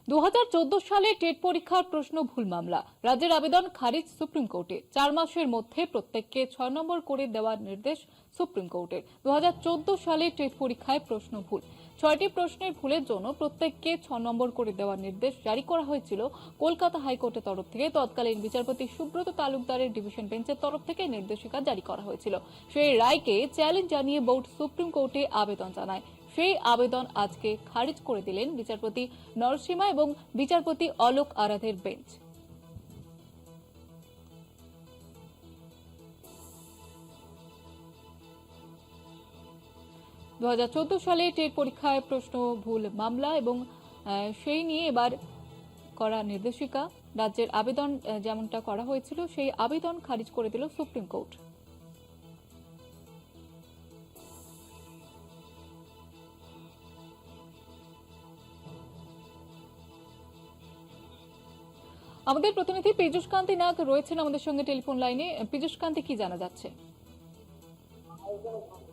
2014 সালে টেট পরীক্ষার প্রশ্ন ভুল মামলা, রাজ্যের আবেদন খারিজ সুপ্রিম কোর্টে। 4 মাসের মধ্যে প্রত্যেককে 6 নম্বর করে দেওয়ার নির্দেশ সুপ্রিম কোর্টের। 2014 সালে টেট পরীক্ষায় প্রশ্ন ভুল, 6টি প্রশ্নের ভুলের জন্য প্রত্যেককে 6 নম্বর করে দেওয়ার নির্দেশ জারি করা হয়েছিল কলকাতা হাইকোর্টের তরফ থেকে। তৎকালীন বিচারপতি সুব্রত তালুকদারের ডিভিশন বেঞ্চের তরফ থেকে নির্দেশিকা জারি করা হয়েছিল। সেই রায়কে চ্যালেঞ্জ জানিয়ে বোর্ড সুপ্রিম কোর্টে আবেদন জানায়। সেই আবেদন আজকে খারিজ করে দিলেন বিচারপতি নরসিমা এবং বিচারপতি অলোক আরাধের বেঞ্চ। দু সালে টেট পরীক্ষায় প্রশ্ন ভুল মামলা এবং সেই নিয়ে এবার করা নির্দেশিকা, রাজ্যের আবেদন যেমনটা করা হয়েছিল সেই আবেদন খারিজ করে দিল সুপ্রিম কোর্ট। আমাদের প্রতিনিধি পীযুষ কান্তি নাগ রয়েছেন আমাদের সঙ্গে টেলিফোন লাইনে। পীযুষ কান্তি, কি জানা যাচ্ছে?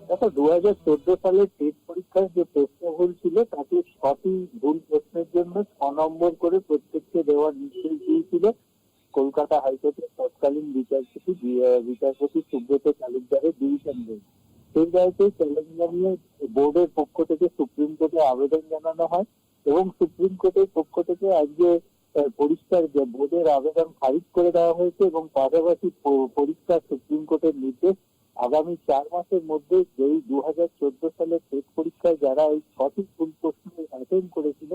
দেখো, 2014 সালের টেট পরীক্ষায় যে প্রশ্ন ভুল ছিল তাকে 6টি ভুল প্রশ্নের জন্য 6 নম্বর করে প্রত্যেককে দেওয়ার নির্দেশ দিয়েছিল কলকাতা হাইকোর্টের তৎকালীন বিচারপতি সুব্রত তালুকদারের ডিভিশন বেঞ্চ। সেই রায়কে চ্যালেঞ্জ জানিয়ে বোর্ডের পক্ষ থেকে সুপ্রিম কোর্টে আবেদন জানানো হয় এবং সুপ্রিম কোর্টের পক্ষ থেকে আজকে পরিষ্কার যে বোর্ডের আবেদন খারিজ করে দেওয়া হয়েছে এবং পাশাপাশি পরীক্ষা সুপ্রিম কোর্টের নির্দেশ আগামী 4 মাসের মধ্যে যেই 2014 সালের টেট পরীক্ষায় যারা এই 6টি ভুল প্রশ্ন অ্যাটেন্ড করেছিল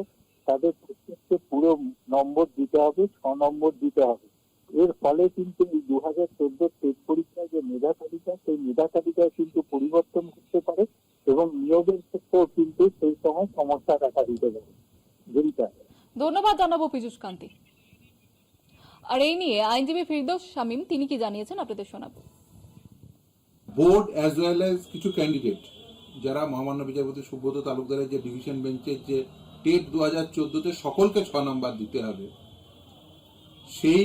তাদের প্রত্যেককে পুরো নম্বর দিতে হবে, 6 নম্বর দিতে হবে। এর ফলে কিন্তু এই 2014 টেট পরীক্ষায় যে মেধা তালিকা, সেই মেধা তালিকায় কিন্তু পরিবর্তন করতে পারে এবং নিয়োগের ক্ষেত্রেও কিন্তু সেই সময় সমস্যা দেখা দিতে পারে। ধন্যবাদ জানাবো পীযুষ কান্তি। আর এই নিয়ে আইনজীবী ফিরদৌস শামীম তিনি কি জানিয়েছেন আপনাদের শোনাবো। বোর্ড অ্যাজ ওয়েল এজ কিছু ক্যান্ডিডেট যারা মহামান্য বিচারপতি সুব্রত তালুকদারের যে ডিভিশন বেঞ্চের যে টেট 2014-তে সকলকে 6 নম্বর দিতে হবে সেই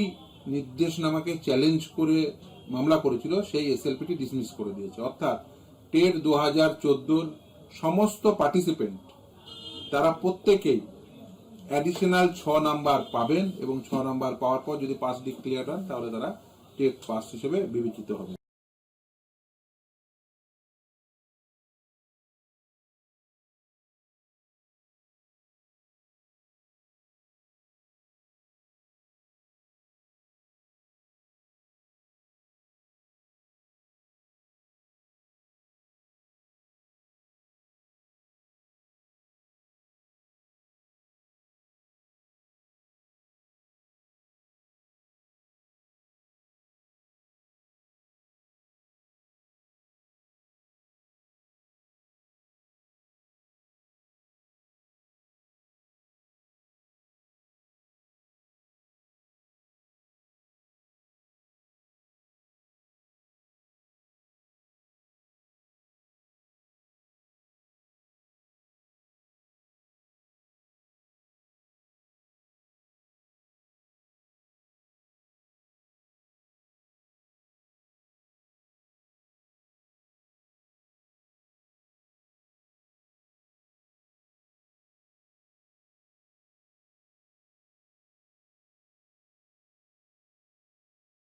নির্দেশনামাকে চ্যালেঞ্জ করে মামলা করেছিল, সেই এসএলপিটি ডিসমিস করে দিয়েছে। অর্থাৎ টেট 2014-র সমস্ত পার্টিসিপেন্ট তারা প্রত্যেকেই অ্যাডিশনাল 6 নাম্বার পাবেন এবং 6 নাম্বার পাওয়ার পর যদি পাস ডিক্লেয়ার হন তাহলে তারা টেট পাস হিসেবে বিবেচিত হবে।